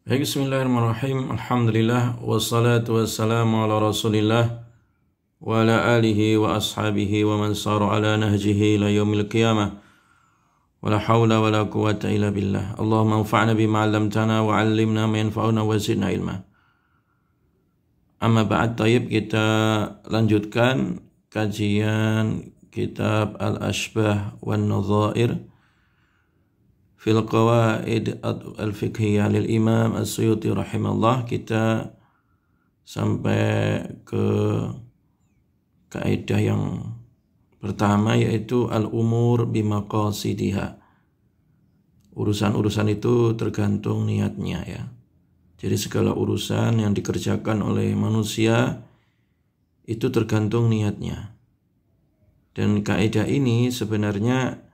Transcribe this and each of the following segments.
Bismillahirrahmanirrahim. Alhamdulillah wassalatu wassalamu ala Rasulillah wa ala alihi wa ashabihi wa man sara ala nahjihi ila yaumil qiyamah. Wala haula wala quwwata illa billah. Allahumma anfa'na bima 'allamtana wa 'allimna ma yanfa'una wa zidna ilma. Amma ba'd, tayyib, kita lanjutkan kajian kitab Al-Ashbah wan Nadhair fil qawaid al-fiqhiyah lil Imam As-Suyuti rahimahullah. Kita sampai ke kaidah yang pertama, yaitu al-umur bimaqasidiha. Urusan-urusan itu tergantung niatnya, ya. Jadi segala urusan yang dikerjakan oleh manusia itu tergantung niatnya. Dan kaidah ini sebenarnya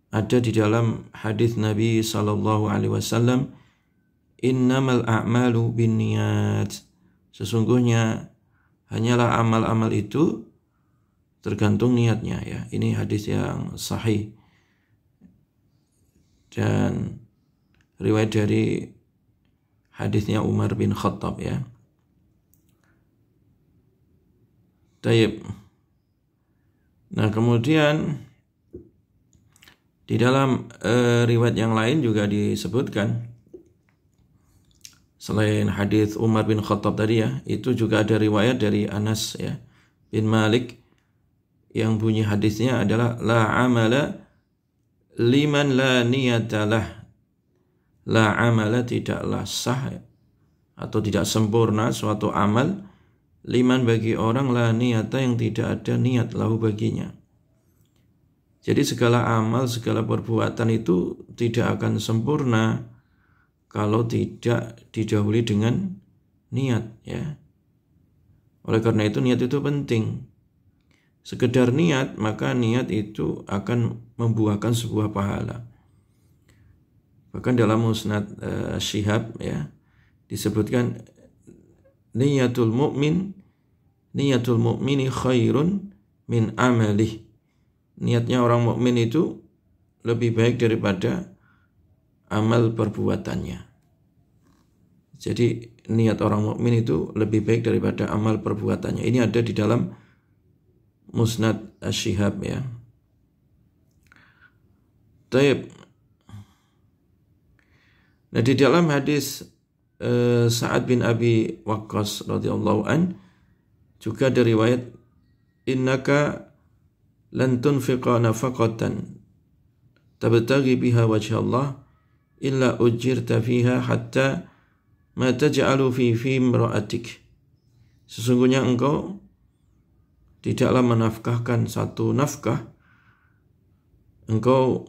ada di dalam hadis Nabi sallallahu alaihi wasallam, innamal a'malu binniyat. Sesungguhnya hanyalah amal-amal itu tergantung niatnya, ya. Ini hadis yang sahih dan riwayat dari hadisnya Umar bin Khattab, ya. Tayyib. Nah, kemudian di dalam riwayat yang lain juga disebutkan, selain hadis Umar bin Khattab tadi, ya, itu juga ada riwayat dari Anas, ya, bin Malik, yang bunyi hadisnya adalah la amala liman la niyatalah. La amala, tidaklah sah atau tidak sempurna suatu amal, liman, bagi orang, la niyata, yang tidak ada niat lahu baginya. Jadi segala amal, segala perbuatan itu tidak akan sempurna kalau tidak didahului dengan niat, ya. Oleh karena itu niat itu penting. Sekedar niat, maka niat itu akan membuahkan sebuah pahala. Bahkan dalam Musnad Syihab, ya, disebutkan niyatul mu'mini khairun min amalih. Niatnya orang mukmin itu lebih baik daripada amal perbuatannya. Jadi niat orang mukmin itu lebih baik daripada amal perbuatannya. Ini ada di dalam Musnad Asy-Syihab, ya. Taib. Nah, di dalam hadis Sa'ad bin Abi Waqqas radhiyallahu an juga ada riwayat, innaka lan tunfiqa nafaqatan tabtaghi biha wajha Allah illa ujirta fiha hatta ma taj'alu fi imra'atik. Sesungguhnya engkau tidaklah menafkahkan satu nafkah, engkau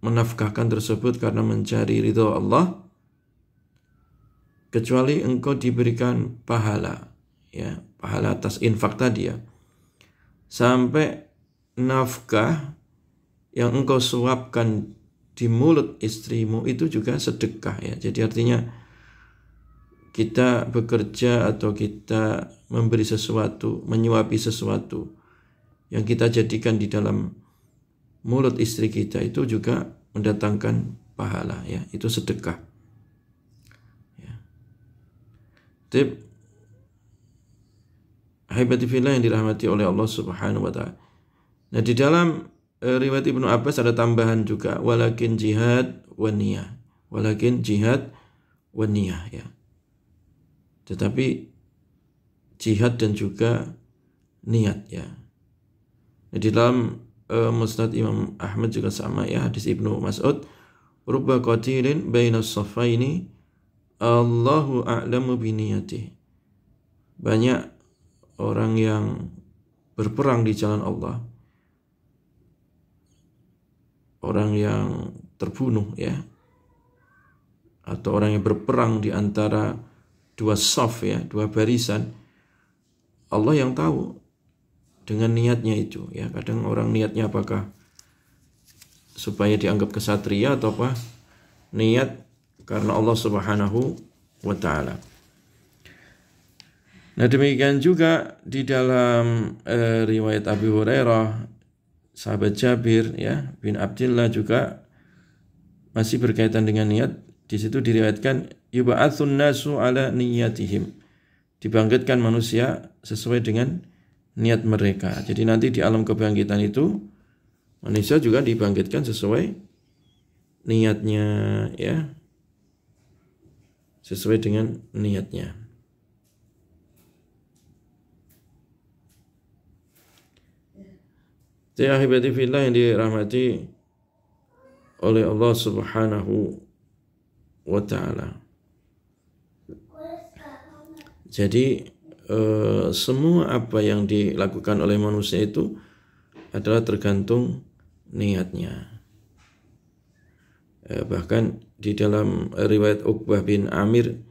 menafkahkan tersebut karena mencari ridha Allah, kecuali engkau diberikan pahala, ya, pahala atas infak tadi, ya, sampai nafkah yang engkau suapkan di mulut istrimu itu juga sedekah, ya. Jadi artinya kita bekerja atau kita memberi sesuatu, menyuapi sesuatu yang kita jadikan di dalam mulut istri kita, itu juga mendatangkan pahala, ya. Itu sedekah, ya. Tip haibati fillah yang dirahmati oleh Allah Subhanahu wa ta'ala. Nah, di dalam riwayat Ibnu Abbas ada tambahan juga, walakin jihad wa niyah. Walakin jihad wa niyah, ya. Tetapi jihad dan juga niat, ya. Nah, di dalam Musnad Imam Ahmad juga sama, ya, hadis Ibnu Mas'ud, rubba qatilin bainas safaini Allahu a'lamu biniyatih. Banyak orang yang berperang di jalan Allah, orang yang terbunuh, ya, atau orang yang berperang di antara dua saf, ya, dua barisan, Allah yang tahu dengan niatnya itu, ya. Kadang orang niatnya apakah supaya dianggap kesatria atau apa niat karena Allah Subhanahu wa ta'ala. Nah, demikian juga di dalam riwayat Abi Hurairah, sahabat Jabir, ya, bin Abdullah, juga masih berkaitan dengan niat, di situ diriwayatkan yub'atsun nasu ala niyatihim. Dibangkitkan manusia sesuai dengan niat mereka. Jadi nanti di alam kebangkitan itu manusia juga dibangkitkan sesuai niatnya, ya. Sesuai dengan niatnya. Jadi ahibati fillah yang dirahmati oleh Allah Subhanahu wa ta'ala. Jadi semua apa yang dilakukan oleh manusia itu adalah tergantung niatnya. Bahkan di dalam riwayat Uqbah bin Amir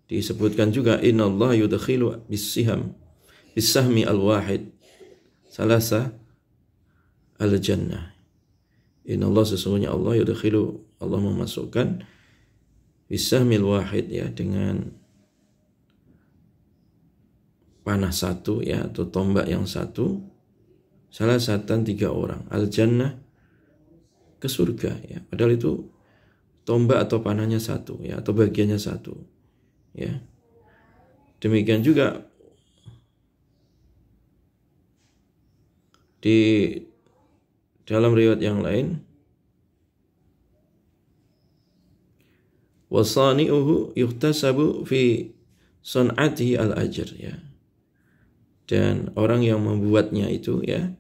disebutkan juga innallaha yudkhilu bis-sahmi al-wahid salasa al-jannah. Innallaha sesungguhnya Allah yudkhilu, Allah memasukkan bis-sahmi al-wahid, ya, dengan panah satu, ya, atau tombak yang satu, salah satan 3 orang al-jannah, ke surga, ya. Padahal itu tombak atau panahnya satu, ya, atau bagiannya satu, ya. Demikian juga di dalam riwayat yang lain, wasani'uhu yuhtasabu fi sun'atihi al-ajr, ya. Dan orang yang membuatnya itu, ya,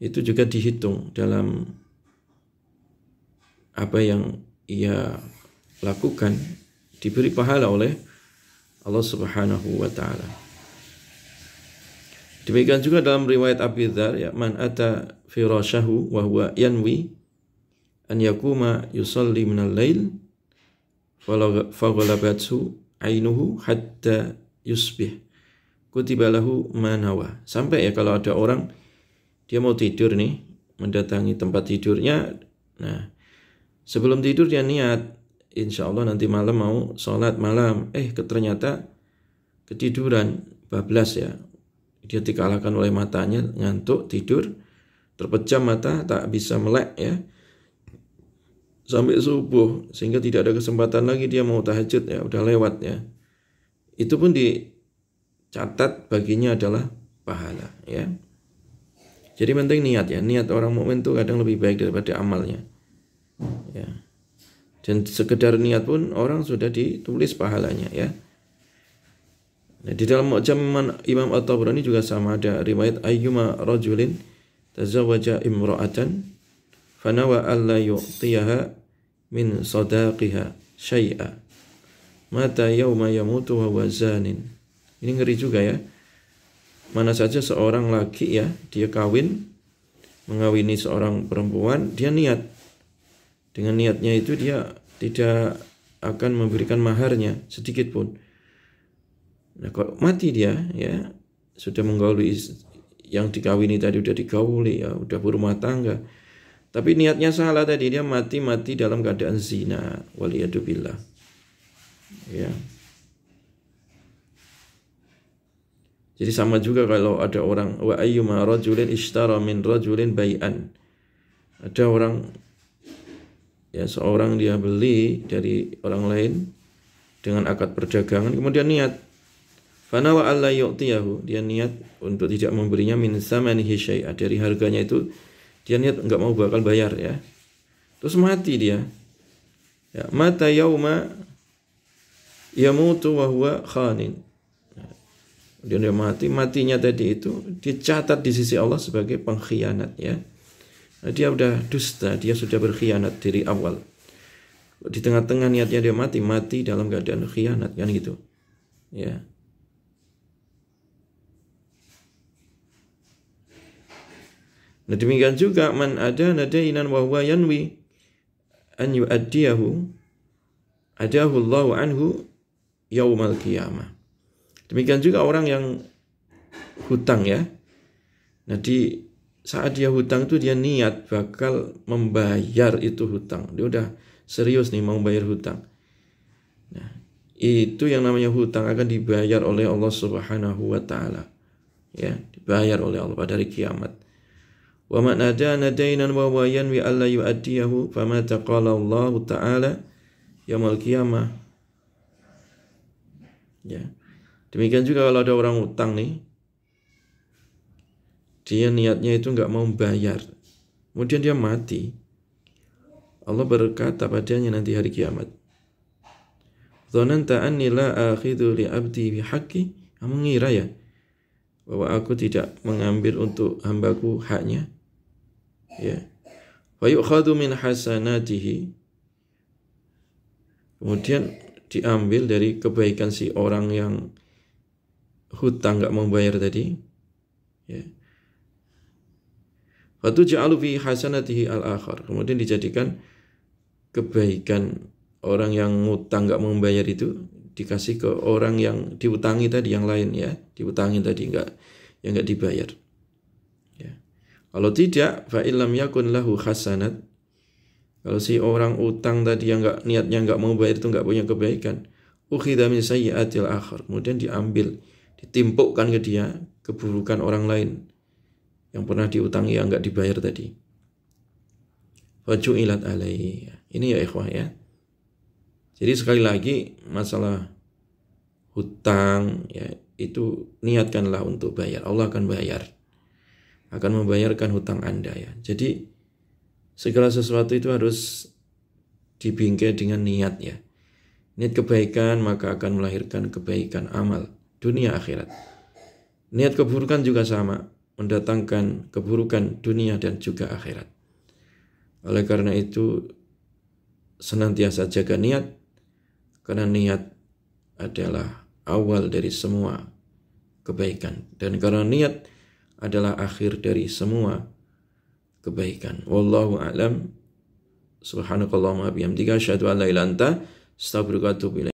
itu juga dihitung dalam apa yang ia lakukan, diberi pahala oleh Allah Subhanahu wa ta'ala. Demikian juga dalam riwayat Abi Dzar, ya, man ata firashahu wa huwa yanwi an yakuma yusalli minal lail faghalabathu ainuhu hatta yusbih kutiba lahu ma nawa. Sampai, ya, kalau ada orang dia mau tidur nih, mendatangi tempat tidurnya, nah, sebelum tidur dia niat, insya Allah nanti malam mau sholat malam, ternyata ketiduran, bablas, ya. Dia dikalahkan oleh matanya, ngantuk, tidur, terpejam mata, tak bisa melek, ya, sampai subuh, sehingga tidak ada kesempatan lagi dia mau tahajud, ya, udah lewat, ya. Itu pun dicatat baginya adalah pahala, ya. Jadi penting niat, ya. Niat orang mukmin itu kadang lebih baik daripada amalnya, ya. Dan sekedar niat pun orang sudah ditulis pahalanya, ya. Nah, di dalam Mu'jam Imam At-Tabrani juga sama, ada riwayat ayyuma rajulin tazawwaja imra'atan fanawa alla yu'tiyaha min sadaqiha syai'a mata yauma yamutu wa huwa zanin. Ini ngeri juga, ya. Mana saja seorang laki, ya, dia mengawini seorang perempuan, dia niat. Dengan niatnya itu dia tidak akan memberikan maharnya sedikit pun. Nah, kalau mati dia, ya, sudah menggauli yang dikawini tadi, udah digauli, ya, udah berumah tangga, tapi niatnya salah tadi, dia mati dalam keadaan zina, waliyadzubillah, ya. Jadi sama juga kalau ada orang, wa ayyuma rajulin ishtara min rajulin bai'an, ada orang, ya, seorang dia beli dari orang lain dengan akad perdagangan, kemudian niat fanawa alla yu'tiyahu, dia niat untuk tidak memberinya min samanihi syai'a, dari harganya itu dia niat enggak mau bakal bayar, ya. Terus mati dia, ya, mata yauma yamutu wa huwa khanin. Dia matinya tadi itu dicatat di sisi Allah sebagai pengkhianat, ya. Nah, dia udah dusta, dia sudah berkhianat dari awal. Di tengah-tengah niatnya dia mati dalam keadaan khianat, kan gitu, ya. Nah, demikian juga man ada nadainan wa huwa yanwi an yu'addiyahu adahu Allahu anhu yaumal qiyamah. Demikian juga orang yang hutang, ya. Nah, di saat dia hutang itu dia niat bakal membayar itu hutang. Dia udah serius nih mau bayar hutang. Nah, itu yang namanya hutang akan dibayar oleh Allah Subhanahu wa ta'ala, ya, dibayar oleh Allah pada hari kiamat. وَمَنْ أَدَانَ دَيْنًا وَهُوَ يَنْوِي أَلَّا يُؤَدِّيَهُ فَمَا تَقَالَ اللَّهُ تَعَالَى yaumul qiyamah. Ya. Demikian juga kalau ada orang utang nih, dia niatnya itu enggak mau bayar, kemudian dia mati, Allah berkata padanya nanti hari kiamat, "Dzananta anni la akhidhu li abdi bihaqqi?" Kamu mengira ya bahwa aku tidak mengambil untuk hambaku haknya? Ya. Wa yu'khadhu min hasanatihi. Kemudian diambil dari kebaikan si orang yang hutang enggak mau bayar tadi. Ya. Wa tuj'alu fi hasanatihi al-akhar. Kemudian dijadikan kebaikan orang yang ngutang enggak mau bayar itu dikasih ke orang yang diutangi tadi, yang lain ya, diutangi tadi enggak dibayar. Ya. Kalau tidak, fa illam yakun lahu hasanat. Kalau si orang utang tadi yang niatnya enggak mau bayar itu enggak punya kebaikan, ukhidha min sayyi'atil akhar. Kemudian diambil, ditimpukkan ke dia keburukan orang lain yang pernah diutangi yang enggak dibayar tadi. Faju'ilat alaihi. Ini ya ikhwah ya. Jadi sekali lagi masalah hutang ya, itu niatkanlah untuk bayar. Allah akan bayar. Akan membayarkan hutang Anda ya. Jadi segala sesuatu itu harus dibingkai dengan niat ya. Niat kebaikan maka akan melahirkan kebaikan amal dunia akhirat. Niat keburukan juga sama, mendatangkan keburukan dunia dan juga akhirat. Oleh karena itu senantiasa jaga niat, karena niat adalah awal dari semua kebaikan, dan karena niat adalah akhir dari semua kebaikan. Wallahu a'lam. Subhanakallahumma bihamdika asyhadu an la ilaha illa anta astaghfiruka wa atubu ilaik.